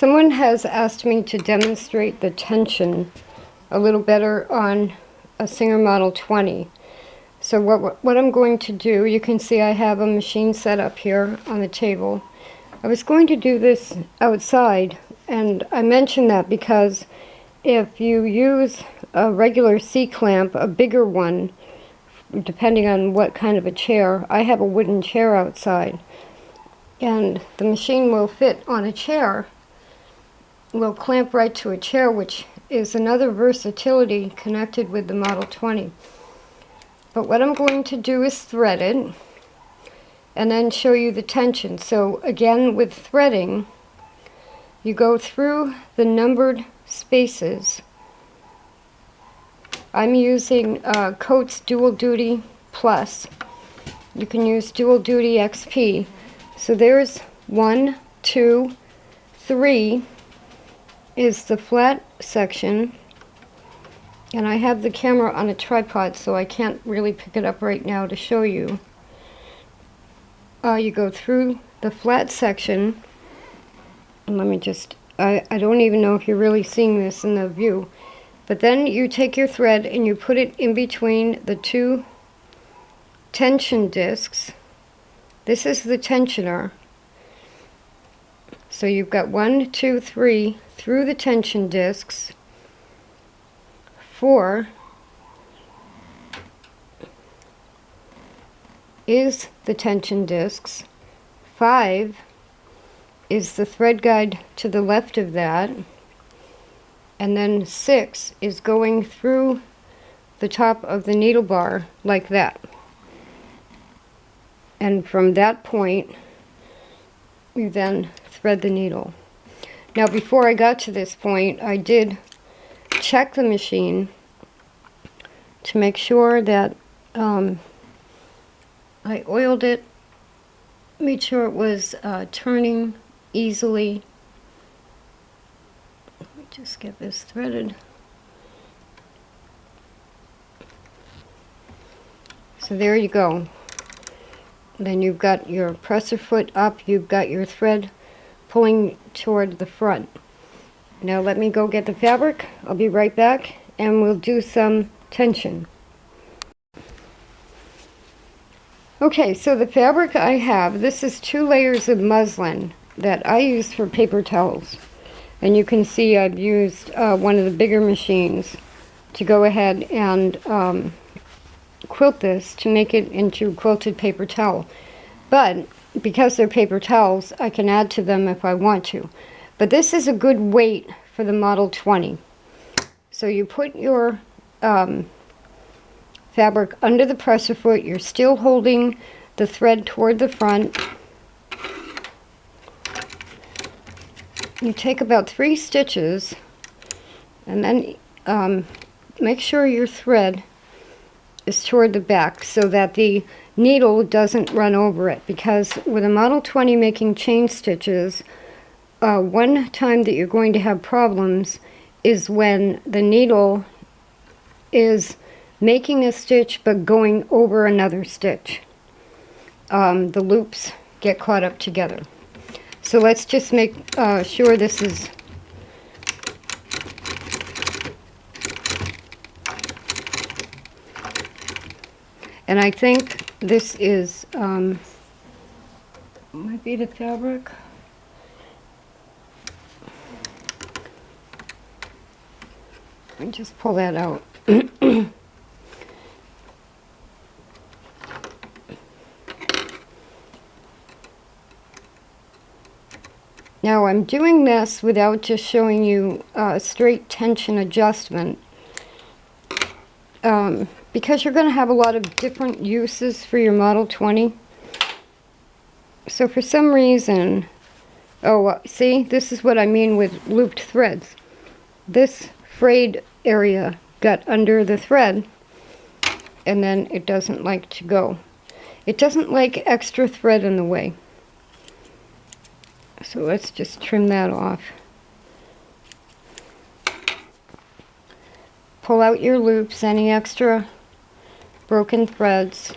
Someone has asked me to demonstrate the tension a little better on a Singer Model 20. So what I'm going to do, you can see I have a machine set up here on the table. I was going to do this outside, and I mention that because if you use a regular C-clamp, a bigger one, depending on what kind of a chair, I have a wooden chair outside, and the machine will fit on a chair, will clamp right to a chair, which is another versatility connected with the Model 20. But what I'm going to do is thread it and then show you the tension. So again, with threading, you go through the numbered spaces. I'm using Coates Dual Duty Plus. You can use Dual Duty XP. So there's 1, 2, 3 is the flat section. And I have the camera on a tripod, so I can't really pick it up right now to show you. You go through the flat section, and let me just, I don't even know if you're really seeing this in the view, but then you take your thread and you put it in between the two tension discs. This is the tensioner. So you've got 1, 2, 3 through the tension discs. 4 is the tension discs. 5 is the thread guide to the left of that. And then 6 is going through the top of the needle bar like that. And from that point, you then thread the needle. Now, before I got to this point, I did check the machine to make sure that I oiled it, made sure it was turning easily. Let me just get this threaded. So there you go. Then you've got your presser foot up, you've got your thread pulling toward the front. Now let me go get the fabric. I'll be right back and we'll do some tension. Okay, so the fabric I have, this is 2 layers of muslin that I use for paper towels. And you can see I've used one of the bigger machines to go ahead and quilt this to make it into quilted paper towel. But because they're paper towels, I can add to them if I want to. But this is a good weight for the Model 20. So you put your fabric under the presser foot. You're still holding the thread toward the front. You take about 3 stitches and then make sure your thread is toward the back so that the needle doesn't run over it, because with a Model 20 making chain stitches, one time that you're going to have problems is when the needle is making a stitch but going over another stitch. The loops get caught up together. So let's just make sure this is and I think this is might be the fabric. Let me just pull that out. Now I'm doing this without just showing you a straight tension adjustment because you're going to have a lot of different uses for your Model 20. So for some reason, see, this is what I mean with looped threads. This frayed area got under the thread and then it doesn't like to go. It doesn't like extra thread in the way. So let's just trim that off. Pull out your loops, any extra broken threads.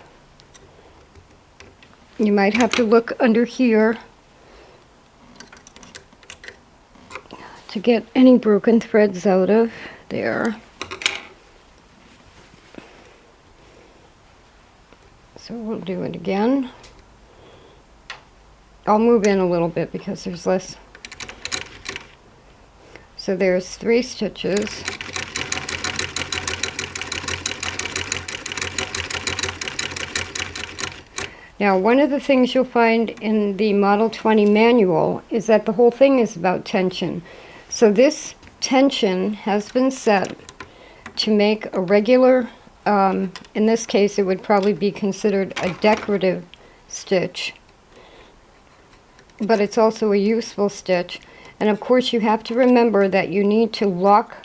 You might have to look under here. to get any broken threads out of there. So we'll do it again. I'll move in a little bit because there's less. So there's 3 stitches. Now, one of the things you'll find in the Model 20 manual is that the whole thing is about tension. So this tension has been set to make a regular, in this case it would probably be considered a decorative stitch, but it's also a useful stitch. And of course you have to remember that you need to lock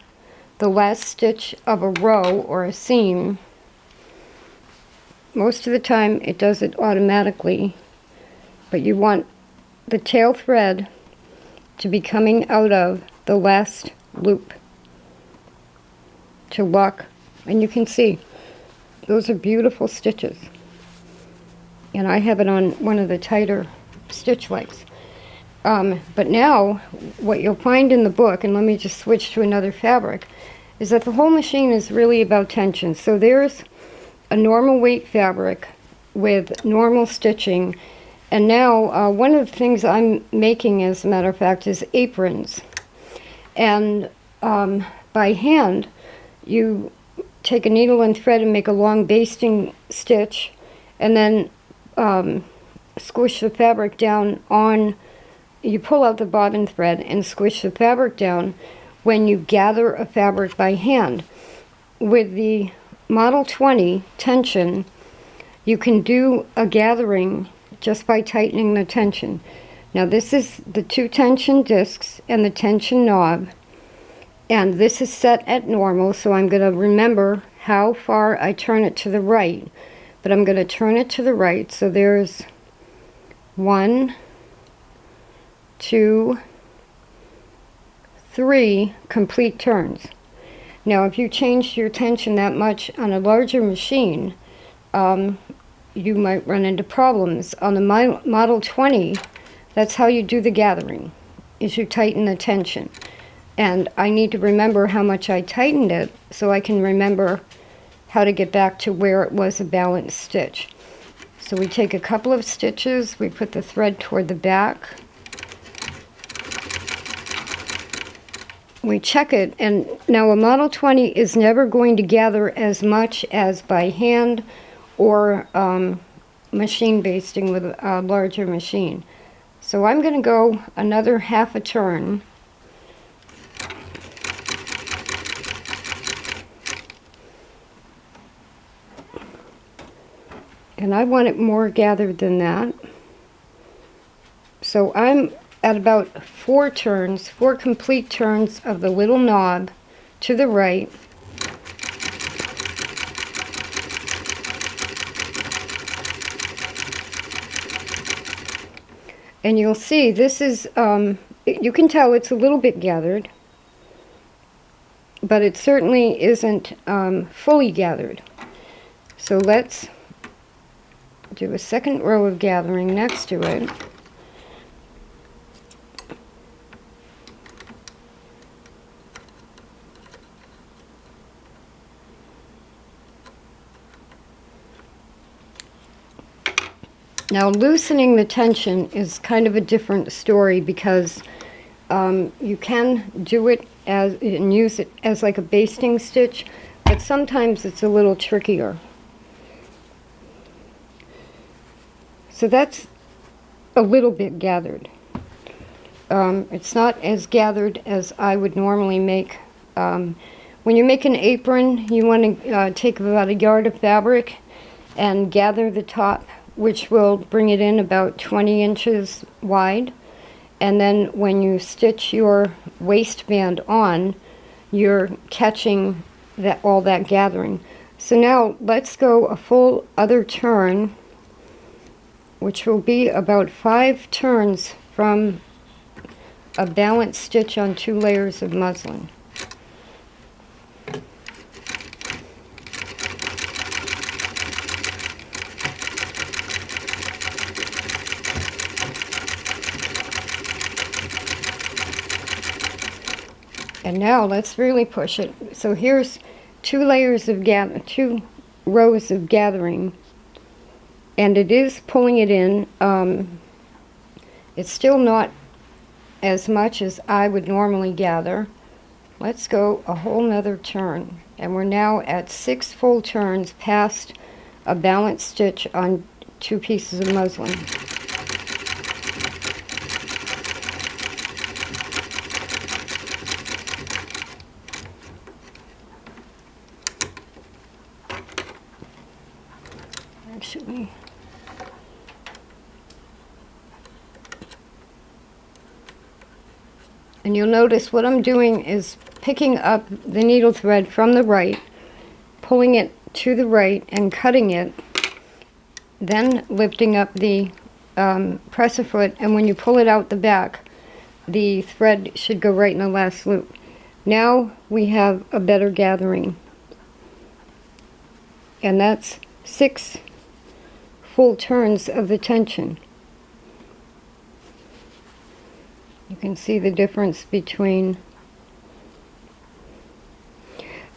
the last stitch of a row or a seam. Most of the time it does it automatically, but you want the tail thread to be coming out of the last loop to lock. And you can see those are beautiful stitches, and I have it on one of the tighter stitch lengths. But now what you'll find in the book, and let me just switch to another fabric, is that the whole machine is really about tension. So there's a normal weight fabric with normal stitching, and now one of the things I'm making, as a matter of fact, is aprons. And by hand you take a needle and thread and make a long basting stitch, and then squish the fabric down on, you pull out the bobbin thread and squish the fabric down when you gather a fabric by hand. With the Model 20 tension, you can do a gathering just by tightening the tension. Now this is the 2 tension discs and the tension knob, and this is set at normal, so I'm going to remember how far I turn it to the right, but I'm going to turn it to the right. So there's 1, 2, 3 complete turns. Now if you change your tension that much on a larger machine, you might run into problems. On the Model 20, that's how you do the gathering, is you tighten the tension. And I need to remember how much I tightened it so I can remember how to get back to where it was a balanced stitch. So we take a couple of stitches, we put the thread toward the back, we check it, and now a Model 20 is never going to gather as much as by hand or machine basting with a larger machine. So I'm going to go another half a turn. And I want it more gathered than that. So I'm at about 4 turns, 4 complete turns of the little knob to the right. And you'll see this is, you can tell it's a little bit gathered, but it certainly isn't fully gathered. So let's do a second row of gathering next to it. Now loosening the tension is kind of a different story, because you can do it as and use it as like a basting stitch, but sometimes it's a little trickier. So that's a little bit gathered. It's not as gathered as I would normally make. When you make an apron, you want to take about a yard of fabric and gather the top, which will bring it in about 20 inches wide. And then when you stitch your waistband on, you're catching all that gathering. So now let's go a full other turn, which will be about 5 turns from a balanced stitch on 2 layers of muslin. And now let's really push it. So here's two rows of gathering, and it is pulling it in. It's still not as much as I would normally gather. Let's go a whole nother turn, and we're now at 6 full turns past a balanced stitch on 2 pieces of muslin. Actually, and you'll notice what I'm doing is picking up the needle thread from the right, pulling it to the right and cutting it, then lifting up the presser foot, and when you pull it out the back, the thread should go right in the last loop. Now we have a better gathering, and that's 6 full turns of the tension. You can see the difference between.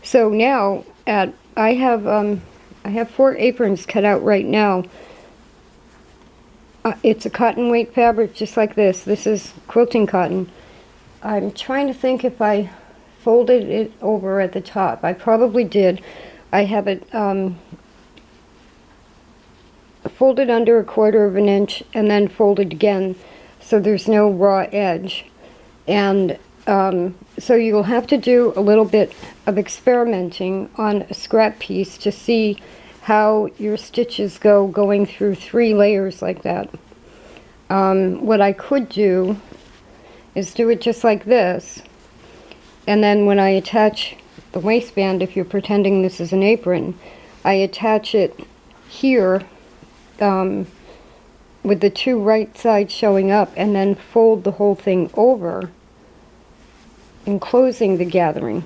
So now I have 4 aprons cut out right now. It's a cotton weight fabric just like this. This is quilting cotton. I'm trying to think if I folded it over at the top. I probably did. I have it folded under 1/4 of an inch and then folded again so there's no raw edge. And so you'll have to do a little bit of experimenting on a scrap piece to see how your stitches go going through 3 layers like that. What I could do is do it just like this, and then when I attach the waistband, if you're pretending this is an apron, I attach it here with the 2 right sides showing up, and then fold the whole thing over, enclosing the gathering.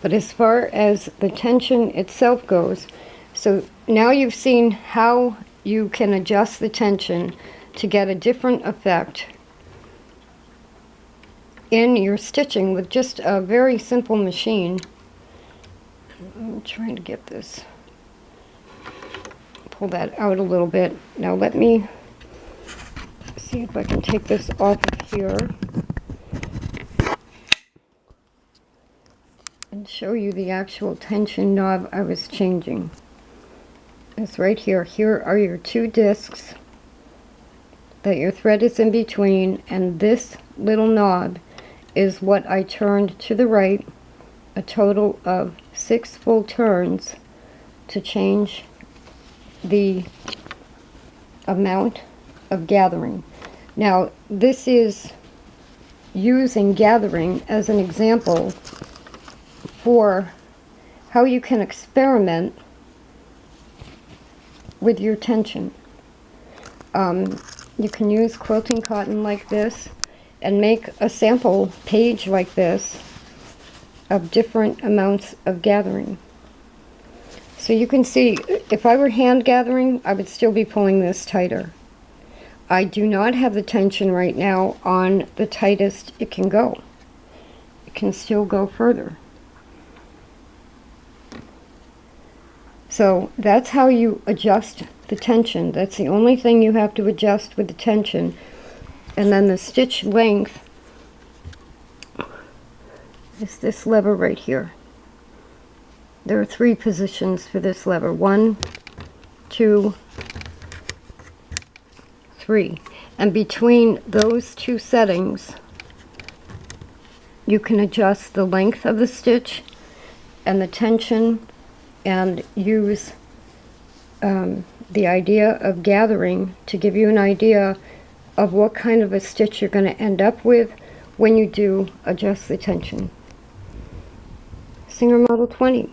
But as far as the tension itself goes, so now you've seen how you can adjust the tension to get a different effect in your stitching with just a very simple machine. I'm trying to get this, pull that out a little bit. Now let me see if I can take this off of here and show you the actual tension knob I was changing. It's right here. Here are your 2 discs that your thread is in between, and this little knob is what I turned to the right a total of 6 full turns to change the amount of gathering. Now this is using gathering as an example for how you can experiment with your tension. You can use quilting cotton like this and make a sample page like this of different amounts of gathering. So you can see, if I were hand gathering, I would still be pulling this tighter. I do not have the tension right now on the tightest it can go. It can still go further. So that's how you adjust the tension. That's the only thing you have to adjust with the tension. And then the stitch length is this lever right here. There are 3 positions for this lever. 1, 2, 3. And between those 2 settings, you can adjust the length of the stitch and the tension, and use the idea of gathering to give you an idea of what kind of a stitch you're going to end up with when you do adjust the tension. Singer Model 20.